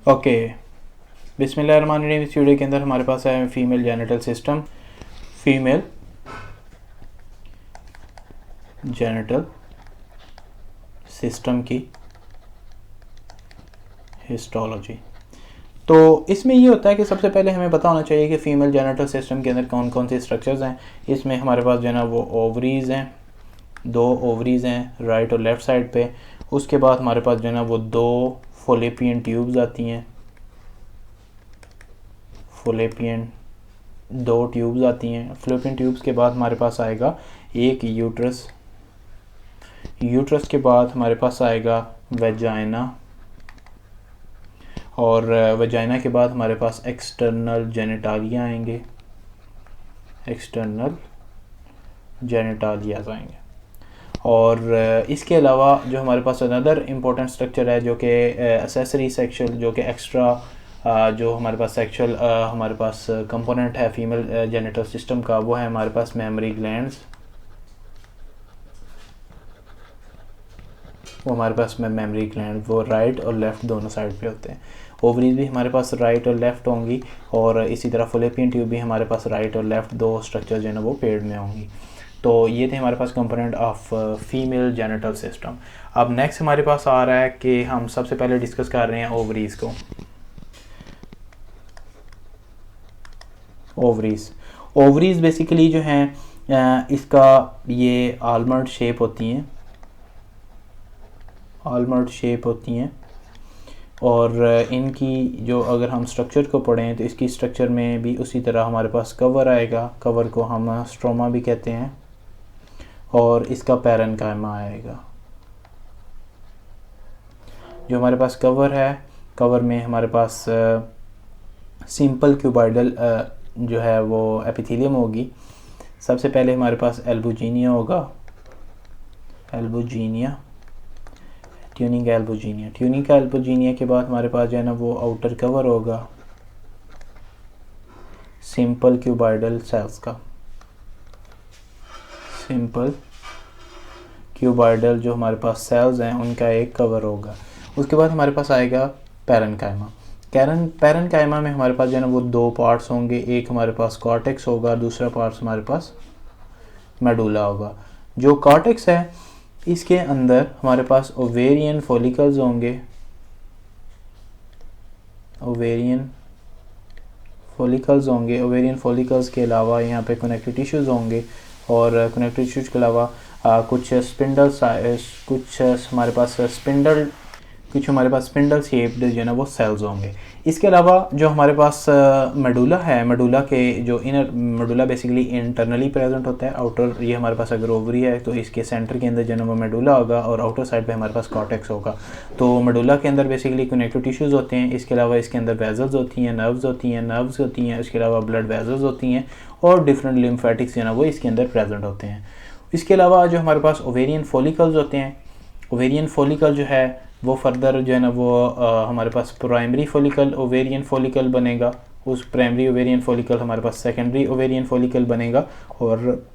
Okay, बिस्मिल्लाहिर्रहमानिर्रहीम। इस video के अंदर हमारे पास है female genital system, female genital system की हिस्टोलॉजी। तो इसमें ये होता है कि सबसे पहले हमें पता होना चाहिए कि फ़ीमेल जेनिटल सिस्टम के अंदर कौन कौन से स्ट्रक्चर्स हैं। इसमें हमारे पास जो है ना वो ओवरीज़ हैं, 2 ओवरीज़ हैं राइट और लेफ़्ट साइड पे। उसके बाद हमारे पास जो है ना वो 2 फ़ोलेपियन ट्यूब्स आती हैं, फ़ोलेपियन 2 ट्यूब्स आती हैं। फ़ोलेपियन ट्यूब्स के बाद हमारे पास आएगा एक यूट्रस, यूट्रस के बाद हमारे पास आएगा वेजाइना, और वजाइना के बाद हमारे पास एक्सटर्नल जेनिटालिया आएंगे, एक्सटर्नल जेनिटालियाज आएंगे। और इसके अलावा जो हमारे पास अनदर इम्पोर्टेंट स्ट्रक्चर है जो कि एसेसरी सेक्शुअल, जो कि एक्स्ट्रा जो हमारे पास सेक्शुअल हमारे पास कंपोनेंट है फीमेल जेनिटल सिस्टम का, वो है हमारे पास मेमरी ग्लैंड्स। वो हमारे पास में मेमरी ग्लैंड वो राइट और लेफ़्ट दोनों साइड पे होते हैं। ओवरीज भी हमारे पास राइट और लेफ़्ट होंगी, और इसी तरह फ़ोलेपियन ट्यूब भी हमारे पास राइट और लेफ़्ट 2 स्ट्रक्चर जो है ना वो पेड़ में होंगी। तो ये थे हमारे पास component of female genital system. अब नेक्स्ट हमारे पास आ रहा है कि हम सबसे पहले डिस्कस कर रहे हैं ओवरीज को। ओवरीज बेसिकली जो हैं इसका ये आलमंड शेप होती हैं, आलमंड शेप होती हैं। और इनकी जो अगर हम स्ट्रक्चर को पढ़ें तो इसकी स्ट्रक्चर में भी उसी तरह हमारे पास कवर आएगा, कवर को हम स्ट्रोमा भी कहते हैं, और इसका पैरेन्काइमा आएगा। जो हमारे पास कवर है, कवर में हमारे पास सिंपल क्यूबॉइडल जो है वो एपिथेलियम होगी। सबसे पहले हमारे पास एल्बुजिनिया होगा, albuginea, tuning albuginea. Tuning albuginea के बाद हमारे पास जो है ना वो आउटर कवर होगा सिंपल क्यूबॉइडल सेल्स का, सिंपल क्यूबॉइडल जो हमारे पास सेल्स हैं उनका एक कवर होगा। उसके बाद हमारे पास आएगा पैरेन्काइमा। पैरेन्काइमा में हमारे पास जो है ना वो 2 पार्ट्स होंगे, एक हमारे पास कॉर्टेक्स होगा, दूसरा पार्ट्स हमारे पास मेडुला होगा। जो कॉर्टेक्स है इसके अंदर हमारे पास ओवेरियन फॉलिकल्स होंगे, ओवेरियन फॉलिकल्स होंगे। ओवेरियन फॉलिकल्स के अलावा यहाँ पे कनेक्टिव टिश्यूज़ होंगे, और कनेक्टिव टिश्यूज़ के अलावा कुछ स्पिंडल, कुछ हमारे पास स्पिंडल, कुछ हमारे पास स्पिंडल शेप्ड जो है ना वो सेल्स होंगे। इसके अलावा जो हमारे पास मेडुला है, मेडुला के जो inner medulla basically internally present होता है। आउटर ये हमारे पास अगर ओवरी है तो इसके सेंटर के अंदर जो है ना वो मेडुला होगा, और आउटर साइड पे हमारे पास कॉर्टेक्स होगा। तो मेडुला के अंदर बेसिकली कनेक्टिव टिश्यूज़ होते हैं। इसके अलावा इसके अंदर वेजल्स होती हैं, नर्व्स होती हैं, इसके अलावा ब्लड वेजल्स होती हैं, और डिफरेंट लिम्फेटिक्स जो है ना वो इसके अंदर प्रेजेंट होते हैं। इसके अलावा जो हमारे पास ओवेरियन फॉलिकल्स होते हैं, ओवेरियन फॉलिकल जो है वो फर्दर जो है ना वो हमारे पास प्राइमरी फॉलिकल ओवेरियन फॉलिकल बनेगा, उस प्राइमरी ओवेरियन फॉलिकल हमारे पास सेकेंडरी ओवेरियन फॉलिकल बनेगा, और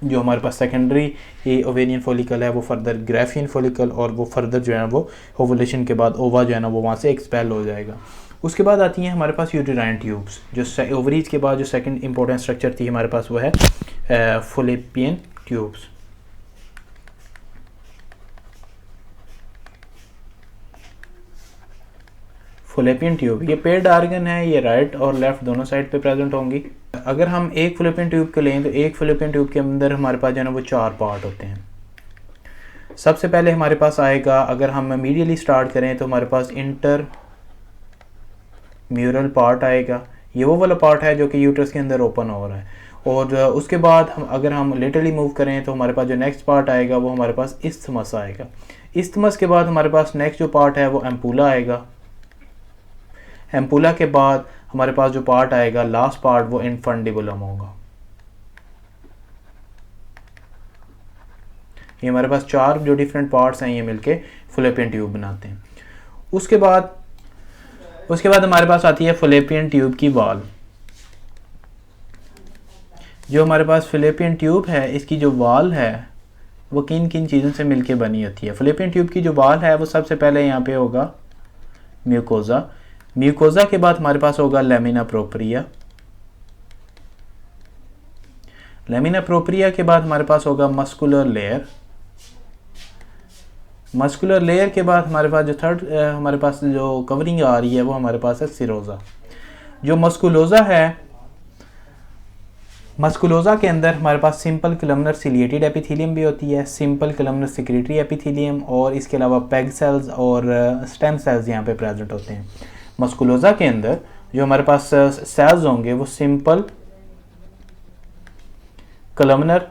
जो हमारे पास सेकेंडरी ओवेरियन फॉलिकल है वो फर्दर ग्राफियन फॉलिकल, और वो फर्दर जो है वो ओवुलेशन के बाद ओवा जो है ना वो वहाँ से एक्सपेल हो जाएगा। उसके बाद आती हैं हमारे पास यूटेराइन ट्यूब्स। जो ओवरीज के बाद जो सेकंड इंपॉर्टेंट स्ट्रक्चर थी हमारे पास वो है फ़ोलेपियन ट्यूब्स। फ़ोलेपियन ट्यूब ये पेड आर्गन है, ये राइट और लेफ़्ट दोनों साइड पे प्रेजेंट होंगी। अगर हम एक फ़ोलेपियन ट्यूब को लें तो एक फ़ोलेपियन ट्यूब के अंदर हमारे पास जो है ना वो 4 पार्ट होते हैं। सबसे पहले हमारे पास आएगा, अगर हम मीडियली स्टार्ट करें तो हमारे पास इंटर म्यूरल पार्ट आएगा। ये वो वाला पार्ट है जो कि यूट्रस के अंदर ओपन हो रहा है। और उसके बाद अगर हम लेटरली मूव करें तो हमारे पास जो नेक्स्ट पार्ट आएगा वो हमारे पास इस्थमस आएगा। इस्थमस के बाद हमारे पास नेक्स्ट जो पार्ट है वो एम्पूला आएगा। एम्पूला के बाद हमारे पास जो पार्ट आएगा लास्ट पार्ट वो इनफंडिबुलम होगा। ये हमारे पास 4 जो डिफरेंट पार्ट्स हैं ये मिलके फ़ोलेपियन ट्यूब बनाते हैं। उसके बाद हमारे पास आती है फ़ोलेपियन ट्यूब की वाल। जो हमारे पास फ़ोलेपियन ट्यूब है इसकी जो वाल है वो किन किन चीज़ों से मिलके बनी होती है। फ़ोलेपियन ट्यूब की जो वाल है वो सबसे पहले यहाँ पे होगा म्यूकोज़ा। म्यूकोजा के बाद हमारे पास होगा लेमिना प्रोप्रिया। लेमिना प्रोप्रिया के बाद हमारे पास होगा मस्कुलर लेयर। मस्कुलर लेयर के बाद हमारे पास जो थर्ड हमारे पास जो कवरिंग आ रही है वो हमारे पास है सिरोजा। जो मस्कुलोजा है, मस्कुलोजा के अंदर हमारे पास सिंपल कलमनर सिलिएटेड एपिथेलियम भी होती है, सिंपल कलमनर सेक्रेटरी एपिथेलियम, और इसके अलावा पेग सेल्स और स्टेम सेल्स यहाँ पे प्रेजेंट होते हैं। मस्कुलोजा के अंदर जो हमारे पास सेल्स होंगे वो सिंपल कलमनर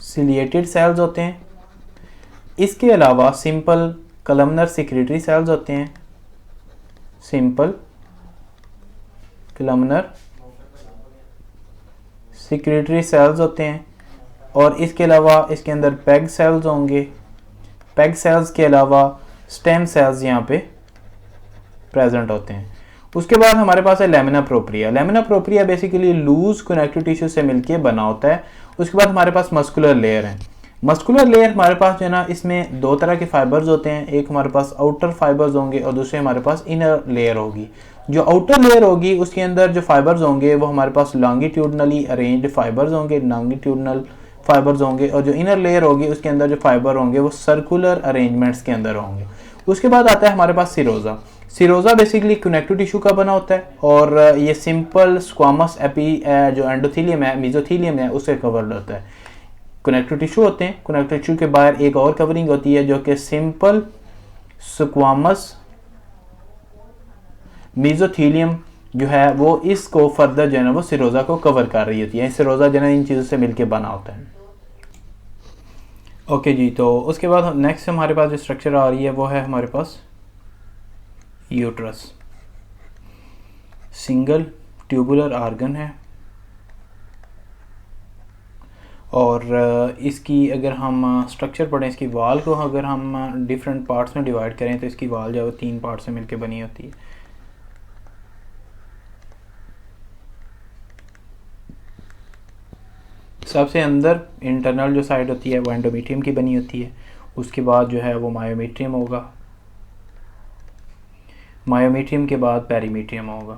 सिलिएटेड सेल्स होते हैं। इसके अलावा सिंपल कलमनर सेक्रेटरी सेल्स होते हैं, सिंपल कलमनर सेक्रेटरी सेल्स होते हैं। और इसके अलावा इसके अंदर पेग सेल्स होंगे। पेग सेल्स के अलावा स्टेम सेल्स यहाँ पे प्रेजेंट होते हैं। उसके बाद हमारे पास है lamina propria. Lamina propria basically loose connective tissue से मिलके बना होता है। उसके बाद हमारे पास मस्कुलर लेयर है। मस्कुलर लेयर हमारे पास जो है ना, इसमें दो तरह के फाइबर्स होते हैं, एक हमारे पास आउटर फाइबर्स होंगे और दूसरे हमारे पास इनर लेयर होगी। जो आउटर लेयर होगी उसके अंदर जो फाइबर्स होंगे वो हमारे पास लॉन्गिट्यूडनली अरेंज्ड फाइबर्स होंगे, लॉन्गिट्यूडनल फाइबर्स होंगे, और जो इनर लेयर होगी उसके अंदर जो फाइबर होंगे वो सर्कुलर अरेंजमेंट्स के अंदर होंगे। उसके बाद आता है हमारे पास serosa. Serosa basically connective tissue का बना होता है और ये सिंपल स्क्वामस जो एंडोथेलियम है, मेसोथेलियम है, उससे कवर्ड होता है। कनेक्टिव टिश्यू होते हैं, कनेक्टिव टिश्यू के बाहर एक और कवरिंग होती है जो कि सिंपल स्क्वामस मेसोथेलियम जो है वो इसको फर्दर जो है ना वो सिरोजा को कवर कर रही होती है। सिरोजा जो है इन चीज़ों से मिलके बना होता है। ओके जी, तो उसके बाद नेक्स्ट हमारे पास जो स्ट्रक्चर आ रही है वो है हमारे पास यूट्रस। सिंगल ट्यूबुलर आर्गन है और इसकी अगर हम स्ट्रक्चर पढ़ें, इसकी वाल को अगर हम डिफरेंट पार्ट्स में डिवाइड करें तो इसकी वाल जो है 3 पार्ट से मिलकर बनी होती है। सबसे अंदर इंटरनल जो साइड होती है वो एंडोमेट्रियम की बनी होती है। उसके बाद जो है वो मायोमेट्रियम होगा, मायोमेट्रियम के बाद पेरीमेट्रियम होगा,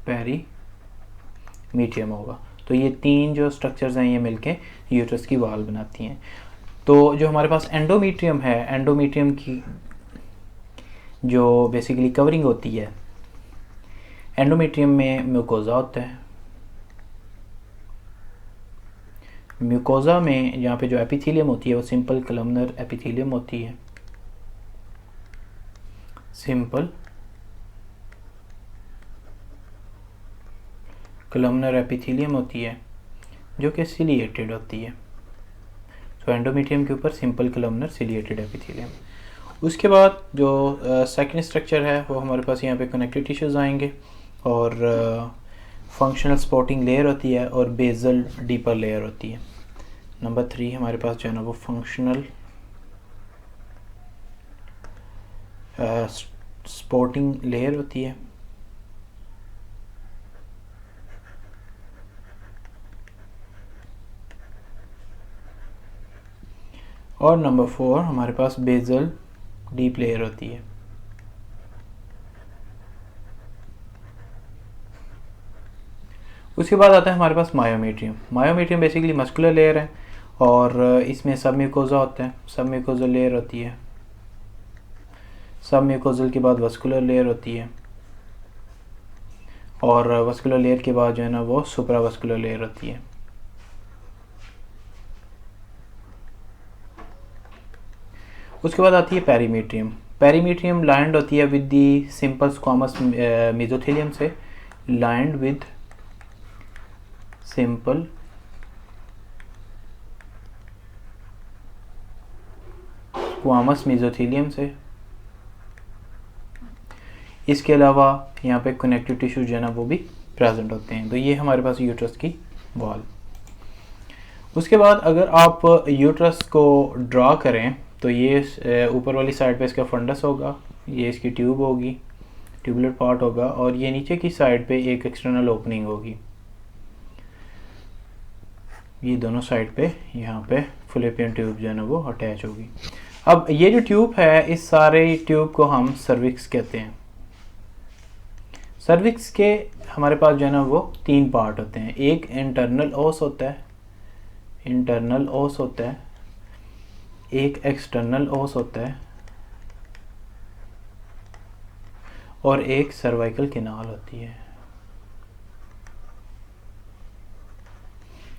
पेरीमेट्रियम होगा। तो ये 3 जो स्ट्रक्चर्स हैं ये मिलके यूट्रस की वाल बनाती हैं। तो जो हमारे पास एंडोमेट्रियम है, एंडोमेट्रियम की जो बेसिकली कवरिंग होती है, एंडोमेट्रियम में म्यूकोजा होता है। म्यूकोजा में यहाँ पे जो एपिथेलियम होती है वो सिंपल कलमनर एपिथेलियम होती है, सिंपल कलमनर एपिथेलियम होती है जो कि सिलिएटेड होती है। तो एंडोमेट्रियम के ऊपर सिंपल कलमनर सिलिएटेड एपिथेलियम। उसके बाद जो सेकंड स्ट्रक्चर है वो हमारे पास यहाँ पे कनेक्टिव टिश्यूज आएंगे और फंक्शनल स्पॉटिंग लेयर होती है और बेसल डीपर लेयर होती है। नंबर 3 हमारे पास जो है ना वो फंक्शनल स्पॉटिंग लेयर होती है। और नंबर 4 हमारे पास बेसल डीप लेयर होती है। उसके बाद आता है हमारे पास myometrium. Myometrium basically muscular layer है और इसमें सब म्यूकोजा होता है, सब म्यूकोजल लेयर होती है। सब म्यूकोजल के बाद वस्कुलर लेयर होती है और वस्कुलर लेयर के बाद जो है ना वो सुप्रावस्कुलर लेयर होती है। उसके बाद आती है पेरीमेट्रियम। पेरीमेट्रियम लाइंड होती है with the simple squamous mesothelium से, lined with simple squamous mesothelium से। इसके अलावा यहाँ पे कनेक्टिव टिश्यू जो है ना वो भी प्रेजेंट होते हैं। तो ये हमारे पास यूट्रस की वॉल। उसके बाद अगर आप यूट्रस को ड्रा करें तो ये ऊपर वाली साइड पे इसका फंडस होगा, ये इसकी ट्यूब होगी, ट्यूबुलर पार्ट होगा, और ये नीचे की साइड पे एक एक्सटर्नल ओपनिंग होगी। ये दोनों साइड पे यहाँ पे फैलोपियन ट्यूब जो है ना वो अटैच होगी। अब ये जो ट्यूब है, इस सारे ट्यूब को हम सर्विक्स कहते हैं। सर्विक्स के हमारे पास जो है ना वो 3 पार्ट होते हैं। एक इंटरनल ओस होता है, इंटरनल ओस होता है, एक एक्सटर्नल ओस होता है और एक सर्वाइकल कैनाल होती है।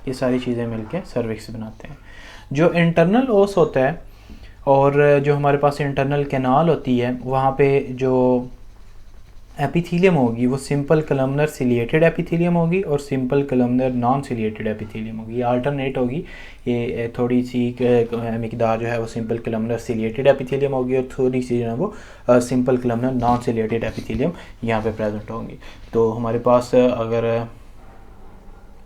ये सारी चीज़ें मिलके सर्विक्स बनाते हैं। जो इंटरनल ओस होता है और जो हमारे पास इंटरनल कैनाल होती है, वहाँ पे जो एपिथीलियम होगी वो सिंपल कलमनर सिलिएटेड एपिथीलियम होगी और simple columnar non ciliated epithelium होगी। ये अल्टरनेट होगी। ये थोड़ी सी मिकदार जो है वो सिंपल कलमनर सिलिएटेड एपिथीलियम होगी और थोड़ी सी जो है वो simple columnar non ciliated epithelium यहाँ पे प्रेजेंट होंगी। तो हमारे पास अगर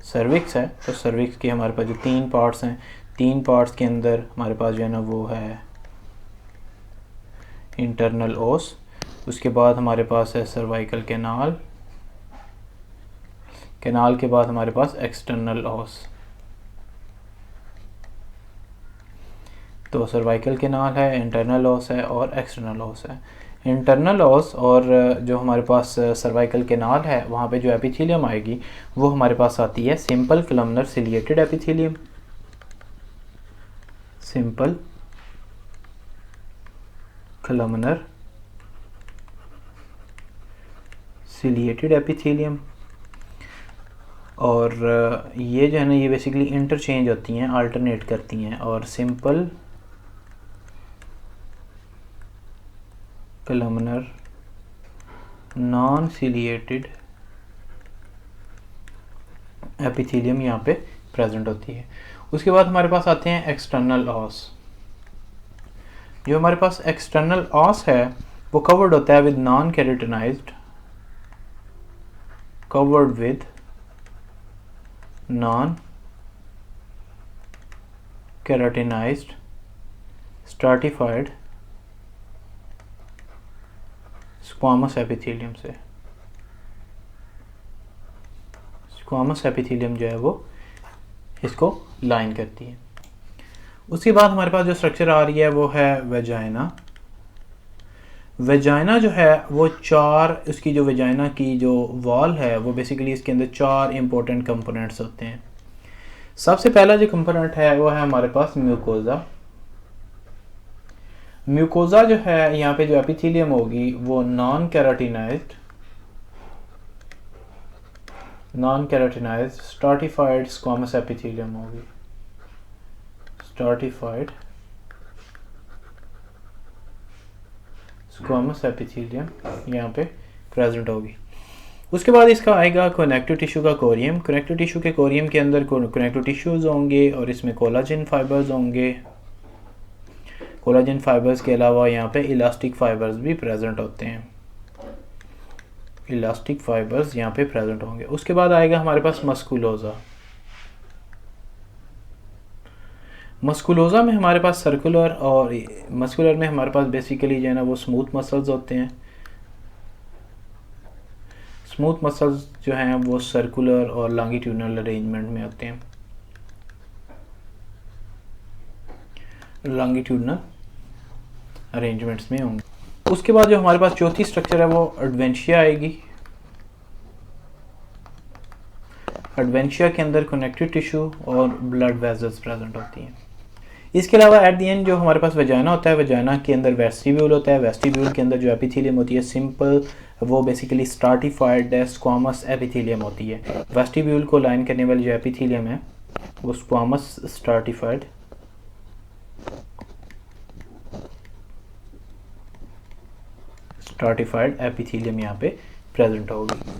सर्विक्स है तो सर्विक्स के हमारे पास जो 3 पार्ट्स हैं, 3 पार्ट्स के अंदर हमारे पास जो है ना वो है इंटरनल ओस, उसके बाद हमारे पास है सर्वाइकल कैनाल, कैनाल के बाद हमारे पास एक्सटर्नल ओस। तो सर्वाइकल कैनाल है, इंटरनल ओस है और एक्सटर्नल ओस है। इंटरनल ओस और जो हमारे पास सर्वाइकल कैनाल है, वहाँ पे जो एपिथीलियम आएगी वो हमारे पास आती है simple columnar ciliated epithelium, simple columnar ciliated epithelium. और ये जो है ना ये बेसिकली इंटरचेंज होती हैं, अल्टरनेट करती हैं। और simple columnar non ciliated epithelium यहाँ पे प्रेजेंट होती है। उसके बाद हमारे पास आते हैं एक्सटर्नल ऑस। जो हमारे पास एक्सटर्नल ऑस है वो कवर्ड होता है with non keratinized, covered with non-keratinized stratified squamous epithelium से। squamous epithelium जो है वो इसको लाइन करती है। उसके बाद हमारे पास जो स्ट्रक्चर आ रही है वो है वेजाइना। वेजाइना जो है वो 4, उसकी जो वेजाइना की जो वॉल है वो बेसिकली इसके अंदर 4 इंपॉर्टेंट कंपोनेंट्स होते हैं। सबसे पहला जो कंपोनेंट है वो है हमारे पास म्यूकोजा। म्यूकोजा जो है यहाँ पे जो एपिथेलियम होगी वो non keratinized stratified squamous epithelium होगी, स्ट्राटिफाइड स्क्वामस एपिथेलियम यहाँ पे प्रेजेंट होगी। उसके बाद इसका आएगा कनेक्टिव टिश्यू का कोरियम। कनेक्टिव टिश्यू के कोरियम के अंदर कनेक्टिव टिश्यूज होंगे और इसमें कोलाजन फाइबर्स होंगे। कोलाजन फाइबर्स के अलावा यहाँ पे इलास्टिक फाइबर्स भी प्रेजेंट होते हैं, इलास्टिक फाइबर्स यहाँ पे प्रेजेंट होंगे। उसके बाद आएगा हमारे पास मस्कुलोजा। मस्कुलोजा में हमारे पास सर्कुलर और मस्कुलर में हमारे पास बेसिकली जो है ना वो स्मूथ मसल्स होते हैं। स्मूथ मसल्स जो हैं वो सर्कुलर और लॉन्गिट्यूडनल अरेंजमेंट में होते हैं, लॉन्गिट्यूडनल अरेंजमेंट्स में होंगे। उसके बाद जो हमारे पास चौथी स्ट्रक्चर है वो एडवेंशिया आएगी। एडवेंशिया के अंदर कनेक्टिव टिश्यू और ब्लड वेसल्स प्रेजेंट होती हैं। इसके अलावा एट द एंड जो हमारे पास वेजाइना होता है, वेजाइना के अंदर वेस्टिब्यूल होता है। वेस्टिब्यूल के अंदर जो एपिथेलियम होती है सिंपल, वो बेसिकली स्ट्राटिफाइड स्क्वामस एपिथेलियम होती है। वेस्टिब्यूल को लाइन करने वाली जो एपिथेलियम है वो स्क्वामस स्ट्राटिफाइड एपिथेलियम यहाँ पे प्रेजेंट होगी।